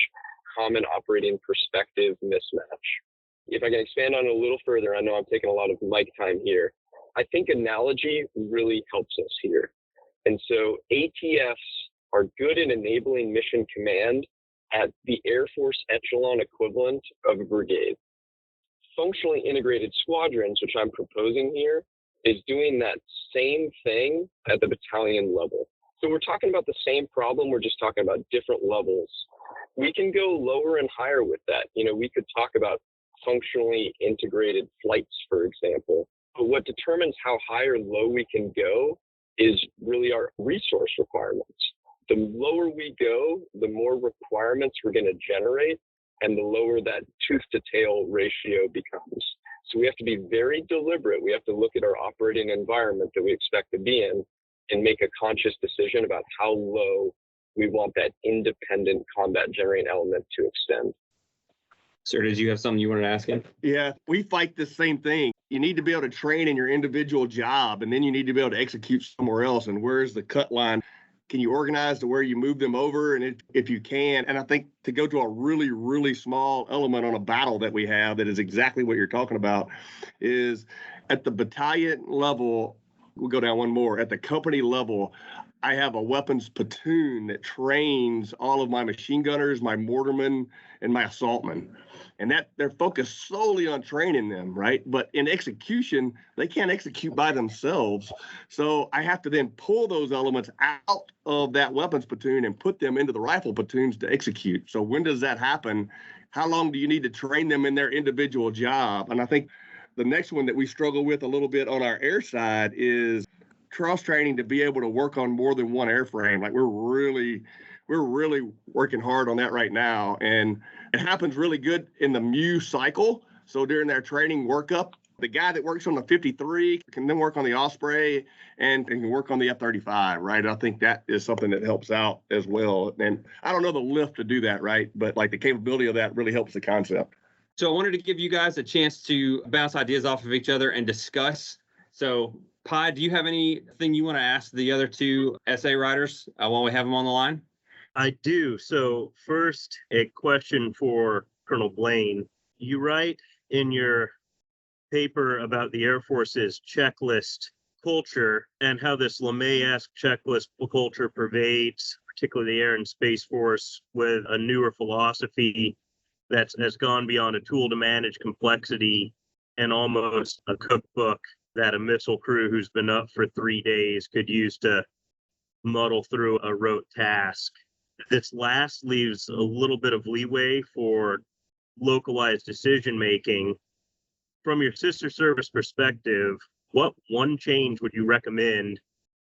common operating perspective mismatch. If I can expand on it a little further, I know I'm taking a lot of mic time here. I think analogy really helps us here. And so ATFs are good in enabling mission command at the Air Force echelon equivalent of a brigade. Functionally integrated squadrons, which I'm proposing here, is doing that same thing at the battalion level. So we're talking about the same problem, we're just talking about different levels. We can go lower and higher with that. We could talk about functionally integrated flights, for example. But what determines how high or low we can go is really our resource requirements. The lower we go, the more requirements we're going to generate, and the lower that tooth-to-tail ratio becomes. So we have to be very deliberate. We have to look at our operating environment that we expect to be in and make a conscious decision about how low we want that independent combat generating element to extend. Sir, did you have something you wanted to ask him? Yeah, we fight the same thing. You need to be able to train in your individual job, and then you need to be able to execute somewhere else. And where's the cut line? Can you organize to where you move them over? And if you can, and I think to go to a really, really small element on a battle that we have that is exactly what you're talking about is at the battalion level, we'll go down one more, at the company level, I have a weapons platoon that trains all of my machine gunners, my mortarmen, and my assaultmen. And that they're focused solely on training them, right? But in execution, they can't execute by themselves. So I have to then pull those elements out of that weapons platoon and put them into the rifle platoons to execute. So when does that happen? How long do you need to train them in their individual job? And I think the next one that we struggle with a little bit on our air side is cross training to be able to work on more than one airframe. Like we're really working hard on that right now. And it happens really good in the MU cycle. So during their training workup, the guy that works on the 53 can then work on the Osprey and can work on the F-35, right? I think that is something that helps out as well. And I don't know the lift to do that, right? But like the capability of that really helps the concept. So I wanted to give you guys a chance to bounce ideas off of each other and discuss. So Pi, do you have anything you want to ask the other two essay writers while we have them on the line? I do. So first, a question for Colonel Blaine. You write in your paper about the Air Force's checklist culture and how this LeMay-esque checklist culture pervades, particularly the Air and Space Force, with a newer philosophy that has gone beyond a tool to manage complexity and almost a cookbook that a missile crew who's been up for 3 days could use to muddle through a rote task. This last leaves a little bit of leeway for localized decision making. From your sister service perspective, what one change would you recommend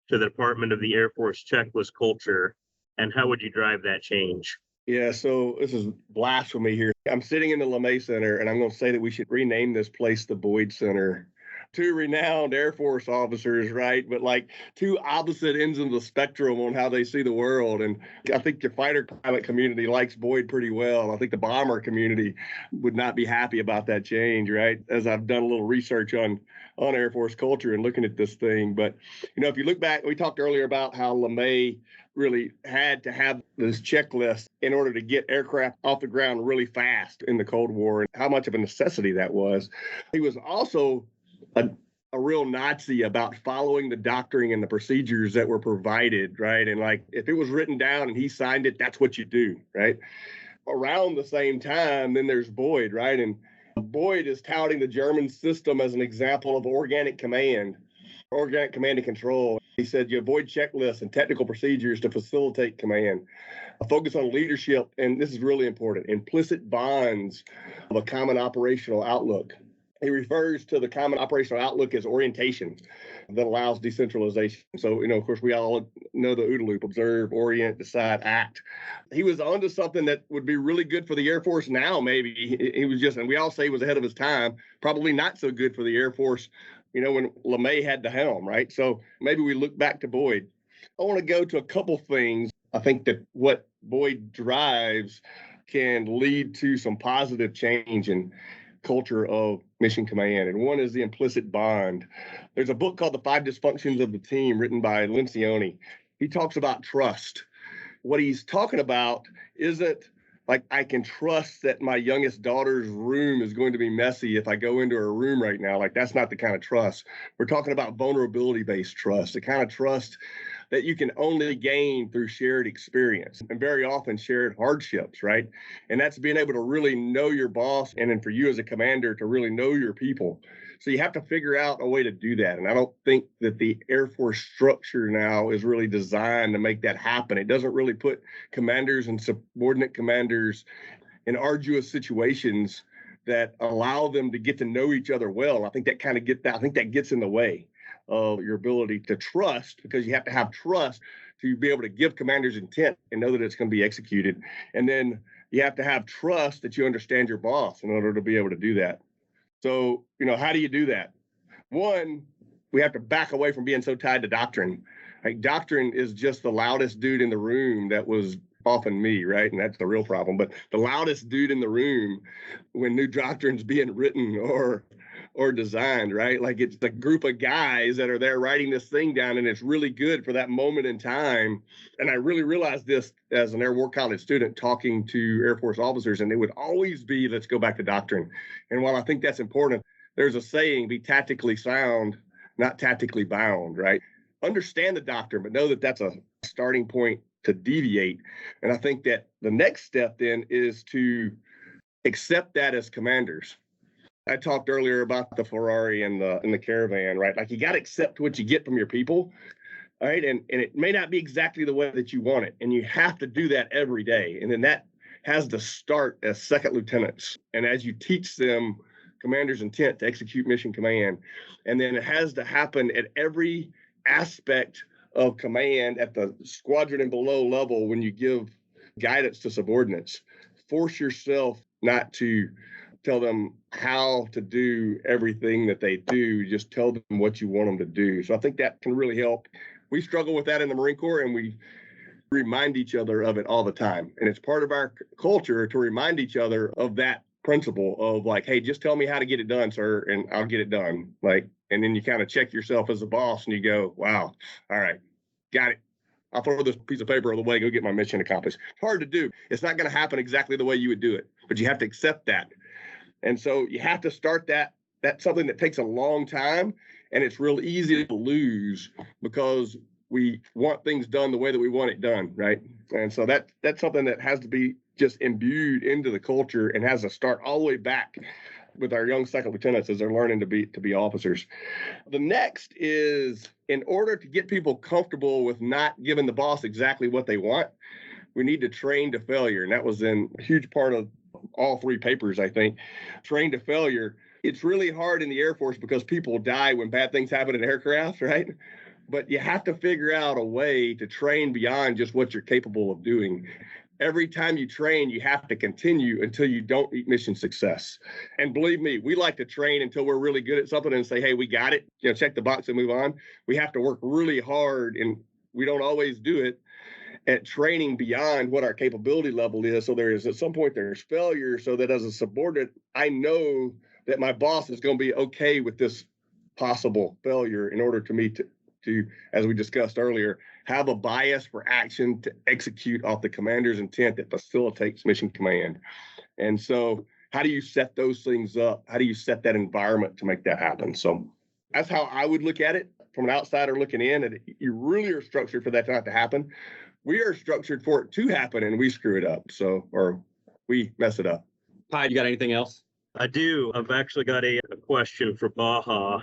to the Department of the Air Force checklist culture and how would you drive that change? Yeah, so this is blasphemy here. I'm sitting in the LeMay Center, and I'm going to say that we should rename this place the Boyd Center. Two renowned Air Force officers, right? But like two opposite ends of the spectrum on how they see the world. And I think the fighter pilot community likes Boyd pretty well. I think the bomber community would not be happy about that change, right? As I've done a little research on Air Force culture and looking at this thing. But, if you look back, we talked earlier about how LeMay really had to have this checklist in order to get aircraft off the ground really fast in the Cold War and how much of a necessity that was. He was also a real Nazi about following the doctrine and the procedures that were provided, right? And like, if it was written down and he signed it, that's what you do, right? Around the same time, then there's Boyd, right? And Boyd is touting the German system as an example of organic command and control. He said you avoid checklists and technical procedures to facilitate command. A focus on leadership, and this is really important, implicit bonds of a common operational outlook. He refers to the common operational outlook as orientation that allows decentralization. So, of course, we all know the OODA loop: observe, orient, decide, act. He was onto something that would be really good for the Air Force now, maybe. He was just, and we all say he was ahead of his time, probably not so good for the Air Force, when LeMay had the helm, right? So maybe we look back to Boyd. I want to go to a couple things. I think that what Boyd drives can lead to some positive change in culture of mission command. And one is the implicit bond. There's a book called The Five Dysfunctions of the Team written by Lencioni. He talks about trust. What he's talking about isn't like, I can trust that my youngest daughter's room is going to be messy if I go into her room right now. Like, that's not the kind of trust. We're talking about vulnerability-based trust, the kind of trust that you can only gain through shared experience and very often shared hardships, right? And that's being able to really know your boss, and then for you as a commander to really know your people. So you have to figure out a way to do that. And I don't think that the Air Force structure now is really designed to make that happen. It doesn't really put commanders and subordinate commanders in arduous situations that allow them to get to know each other well. I think that gets in the way of your ability to trust, because you have to have trust to be able to give commanders intent and know that it's going to be executed. And then you have to have trust that you understand your boss in order to be able to do that. So, how do you do that? One, we have to back away from being so tied to doctrine. Like, doctrine is just the loudest dude in the room. That was often me, right? And that's the real problem. But the loudest dude in the room when new doctrine's being written or designed, right? Like, it's the group of guys that are there writing this thing down, and it's really good for that moment in time. And I really realized this as an Air War College student talking to Air Force officers, and it would always be, let's go back to doctrine. And while I think that's important, there's a saying, be tactically sound, not tactically bound, right? Understand the doctrine, but know that that's a starting point to deviate. And I think that the next step then is to accept that as commanders. I talked earlier about the Ferrari and the Caravan, right? Like, you got to accept what you get from your people, right? And it may not be exactly the way that you want it. And you have to do that every day. And then that has to start as second lieutenants. And as you teach them commander's intent to execute mission command, and then it has to happen at every aspect of command at the squadron and below level when you give guidance to subordinates. Force yourself not to tell them how to do everything that they do. Just tell them what you want them to do. So I think that can really help. We struggle with that in the Marine Corps, and we remind each other of it all the time. And it's part of our culture to remind each other of that principle of like, hey, just tell me how to get it done, sir, and I'll get it done. Like, and then you kind of check yourself as a boss and you go, wow, all right, got it. I'll throw this piece of paper away, go get my mission accomplished. It's hard to do. It's not going to happen exactly the way you would do it, but you have to accept that. And so you have to start that. That's something that takes a long time, and it's real easy to lose because we want things done the way that we want it done, right? And so that's something that has to be just imbued into the culture and has to start all the way back with our young second lieutenants as they're learning to be officers. The next is, in order to get people comfortable with not giving the boss exactly what they want, we need to train to failure. And that was in a huge part of all three papers, I think. Train to failure. It's really hard in the Air Force because people die when bad things happen in aircraft, right? but you have to figure out a way to train beyond just what you're capable of doing. Every time you train, you have to continue until you don't meet mission success. And believe me, we like to train until we're really good at something and say, hey, we got it, check the box and move on. We have to work really hard, and we don't always do it, at training beyond what our capability level is. So at some point there's failure, so that as a subordinate, I know that my boss is going to be okay with this possible failure in order to me to, as we discussed earlier, have a bias for action to execute off the commander's intent that facilitates mission command. And so how do you set those things up? How do you set that environment to make that happen? So that's how I would look at it from an outsider looking in, and you really are structured for that not to happen. We are structured for it to happen, and we screw it up. Or we mess it up. Pi, you got anything else? I do. I've actually got a question for Baja.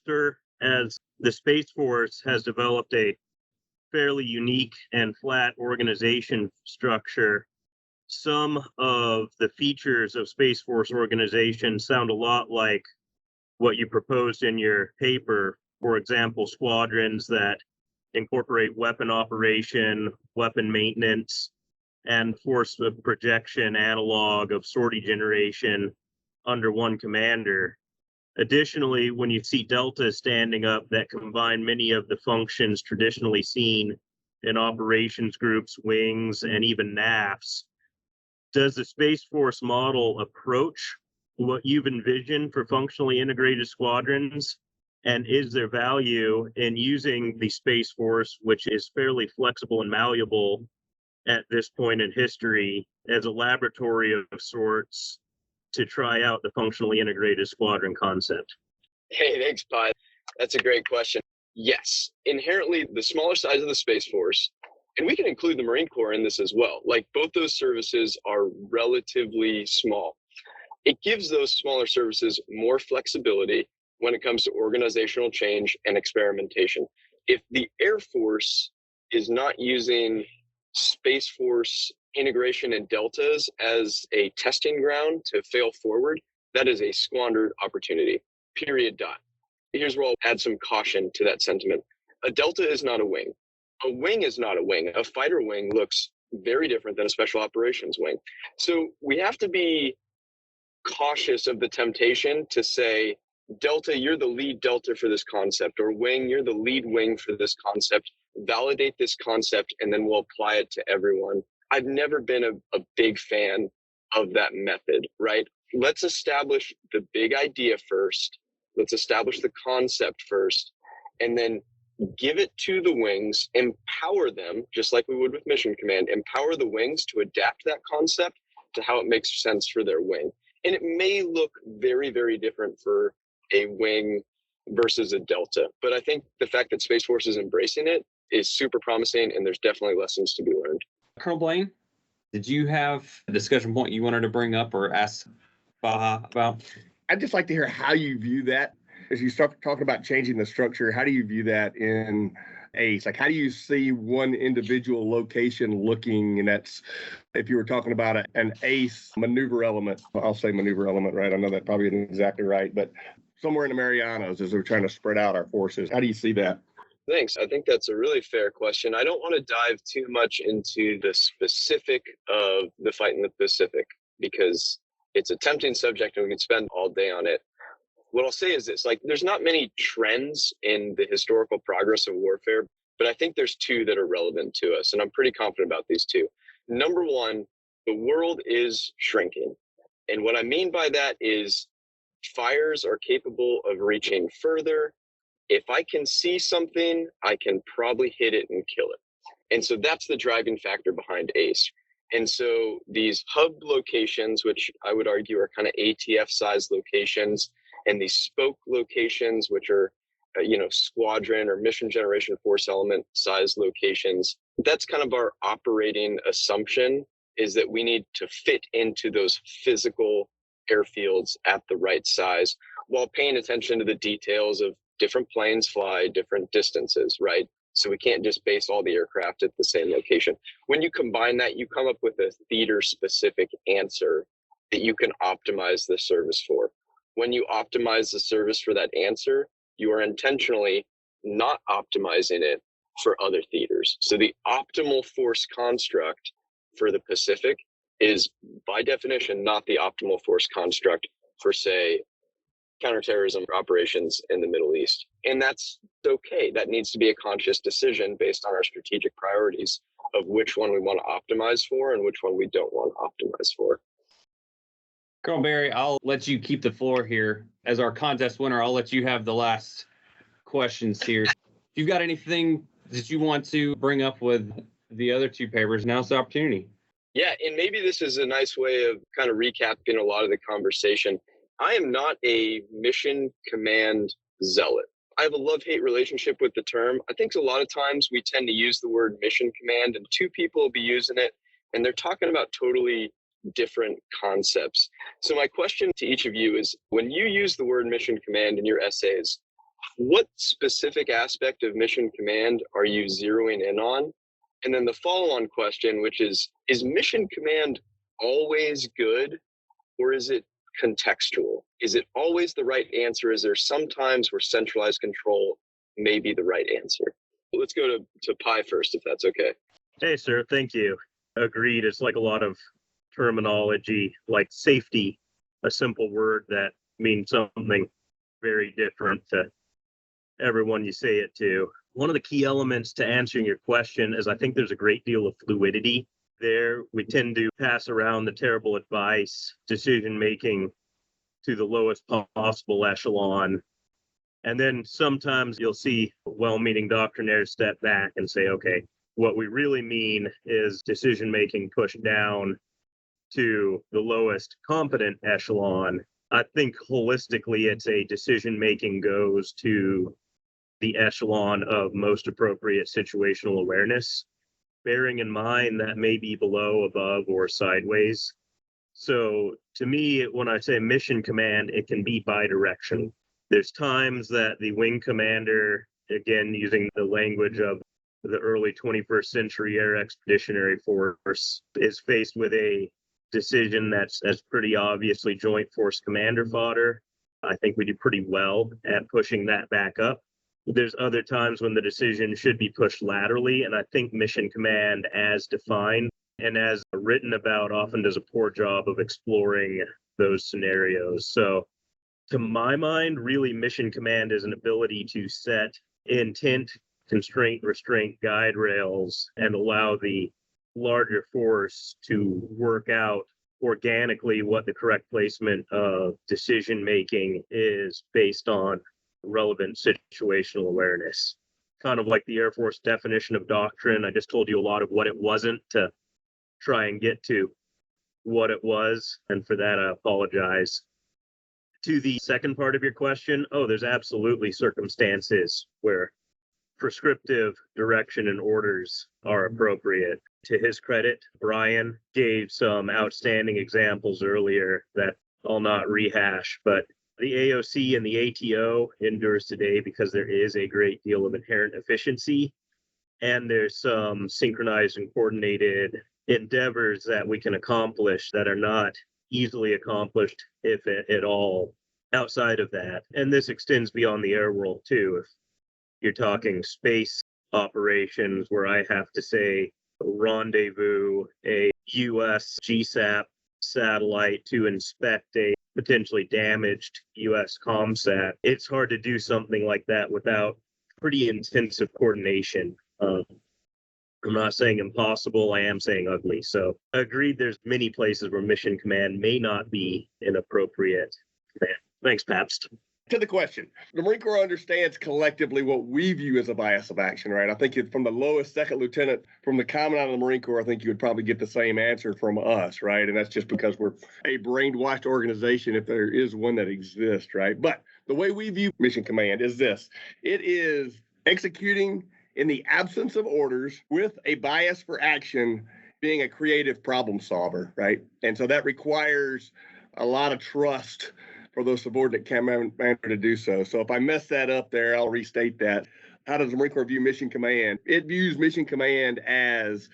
Sir, as the Space Force has developed a fairly unique and flat organization structure, some of the features of Space Force organization sound a lot like what you proposed in your paper. For example, squadrons that incorporate weapon operation, weapon maintenance, and force of projection analog of sortie generation under one commander. Additionally, when you see deltas standing up that combine many of the functions traditionally seen in operations groups, wings, and even NAFs, does the Space Force model approach what you've envisioned for functionally integrated squadrons? And is there value in using the Space Force, which is fairly flexible and malleable at this point in history, as a laboratory of sorts to try out the functionally integrated squadron concept? Hey, thanks, Pi. That's a great question. Yes, inherently, the smaller size of the Space Force, and we can include the Marine Corps in this as well, like both those services are relatively small. It gives those smaller services more flexibility when it comes to organizational change and experimentation. If the Air Force is not using Space Force integration and deltas as a testing ground to fail forward, that is a squandered opportunity, period, dot. Here's where I'll add some caution to that sentiment. A delta is not a wing. A wing is not a wing. A fighter wing looks very different than a special operations wing. So we have to be cautious of the temptation to say, Delta, you're the lead Delta for this concept, or wing, you're the lead wing for this concept. Validate this concept, and then we'll apply it to everyone. I've never been a big fan of that method, right? Let's establish the big idea first. Let's establish the concept first, and then give it to the wings, empower them, just like we would with Mission Command, empower the wings to adapt that concept to how it makes sense for their wing. And it may look very, very different for a wing versus a delta. But I think the fact that Space Force is embracing it is super promising, and there's definitely lessons to be learned. Colonel Blaine, did you have a discussion point you wanted to bring up or ask Baja about? I'd just like to hear how you view that. As you start talking about changing the structure, how do you view that in ACE? Like, how do you see one individual location looking? And that's, if you were talking about an ACE maneuver element, I'll say maneuver element, right? I know that probably isn't exactly right, but somewhere in the Marianas as we're trying to spread out our forces. How do you see that? Thanks. I think that's a really fair question. I don't want to dive too much into the specific of the fight in the Pacific because it's a tempting subject and we could spend all day on it. What I'll say is this, like, there's not many trends in the historical progress of warfare, but I think there's two that are relevant to us, and I'm pretty confident about these two. Number one, the world is shrinking. And what I mean by that is fires are capable of reaching further. If I can see something, I can probably hit it and kill it. And so that's the driving factor behind ACE. And so these hub locations, which I would argue are kind of ATF-sized locations, and these spoke locations, which are, squadron or mission generation force element size locations, that's kind of our operating assumption, is that we need to fit into those physical airfields at the right size while paying attention to the details of different planes fly different distances, right? So we can't just base all the aircraft at the same location. When you combine that, you come up with a theater-specific answer that you can optimize the service for. When you optimize the service for that answer, you are intentionally not optimizing it for other theaters. So the optimal force construct for the Pacific is by definition not the optimal force construct for, say, counterterrorism operations in the Middle East. And that's okay. That needs to be a conscious decision based on our strategic priorities of which one we want to optimize for and which one we don't want to optimize for. Colonel Barry, I'll let you keep the floor here. As our contest winner, I'll let you have the last questions here. If you've got anything that you want to bring up with the other two papers, now's the opportunity. Yeah, and maybe this is a nice way of kind of recapping a lot of the conversation. I am not a mission command zealot. I have a love-hate relationship with the term. I think a lot of times we tend to use the word mission command and two people will be using it and they're talking about totally different concepts. So my question to each of you is, when you use the word mission command in your essays, what specific aspect of mission command are you zeroing in on? And then the follow-on question, which is mission command always good or is it contextual? Is it always the right answer? Is there some times where centralized control may be the right answer? Let's go to Pi first, if that's okay. Hey, sir. Thank you. Agreed. It's like a lot of terminology, like safety, a simple word that means something very different to everyone you say it to. One of the key elements to answering your question is I think there's a great deal of fluidity there. We tend to pass around the terrible advice, decision-making to the lowest possible echelon. And then sometimes you'll see well-meaning doctrinaires step back and say, okay, what we really mean is decision-making pushed down to the lowest competent echelon. I think holistically, it's a decision-making goes to the echelon of most appropriate situational awareness, bearing in mind that may be below, above, or sideways. So to me, when I say mission command, it can be bidirectional. There's times that the wing commander, again, using the language of the early 21st century air expeditionary force, is faced with a decision that's pretty obviously joint force commander fodder. I think we do pretty well at pushing that back up. There's other times when the decision should be pushed laterally, and I think mission command as defined and as written about often does a poor job of exploring those scenarios. So to my mind, really mission command is an ability to set intent, constraint, restraint guide rails and allow the larger force to work out organically what the correct placement of decision making is based on relevant situational awareness. Kind of like the Air Force definition of doctrine. I just told you a lot of what it wasn't to try and get to what it was. And for that, I apologize. To the second part of your question, there's absolutely circumstances where prescriptive direction and orders are appropriate. To his credit, Brian gave some outstanding examples earlier that I'll not rehash, but the AOC and the ATO endures today because there is a great deal of inherent efficiency, and there's some synchronized and coordinated endeavors that we can accomplish that are not easily accomplished, if at all, outside of that. And this extends beyond the air world too. If you're talking space operations where I have to say rendezvous a US GSAP satellite to inspect a potentially damaged US ComSat, it's hard to do something like that without pretty intensive coordination. I'm not saying impossible, I am saying ugly. So agreed, there's many places where mission command may not be an appropriate command. Thanks, Pabst. To the question, the Marine Corps understands collectively what we view as a bias of action, right? I think from the lowest second lieutenant, from the commandant of the Marine Corps, I think you would probably get the same answer from us, right? And that's just because we're a brainwashed organization, if there is one that exists, right? But the way we view mission command is this. It is executing in the absence of orders with a bias for action, being a creative problem solver, right? And so that requires a lot of trust for those subordinate commander to do so. So if I mess that up there, I'll restate that. How does the Marine Corps view mission command? It views mission command as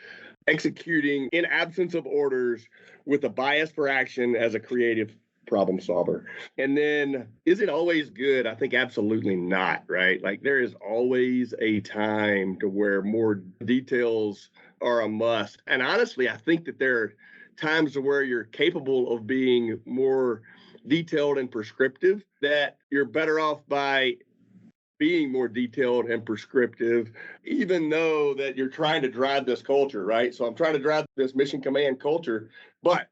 executing in absence of orders with a bias for action as a creative problem solver. And then, is it always good? I think absolutely not, right? Like there is always a time to where more details are a must. And honestly, I think that there are times to where you're capable of being more detailed and prescriptive, that you're better off by being more detailed and prescriptive, even though that you're trying to drive this culture, right? So I'm trying to drive this mission command culture, but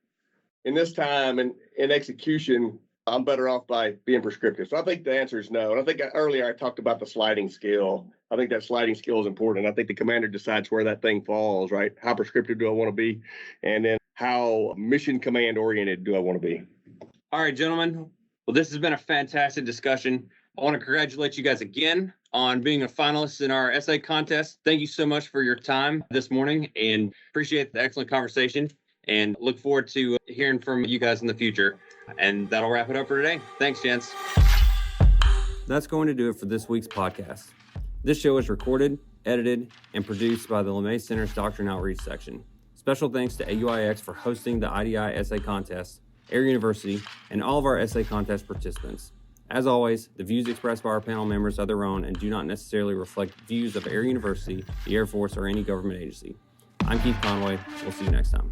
in this time and in execution, I'm better off by being prescriptive. So I think the answer is no. And I think earlier I talked about the sliding scale. I think that sliding scale is important. I think the commander decides where that thing falls, right? How prescriptive do I want to be? And then how mission command oriented do I want to be? All right, gentlemen. Well, this has been a fantastic discussion. I want to congratulate you guys again on being a finalist in our essay contest. Thank you so much for your time this morning and appreciate the excellent conversation and look forward to hearing from you guys in the future. And that'll wrap it up for today. Thanks, gents. That's going to do it for this week's podcast. This show is recorded, edited, and produced by the LeMay Center's Doctrine Outreach section. Special thanks to AUIX for hosting the IDI essay contest, Air University, and all of our essay contest participants. As always, the views expressed by our panel members are their own and do not necessarily reflect views of Air University, the Air Force, or any government agency. I'm Keith Conway. We'll see you next time.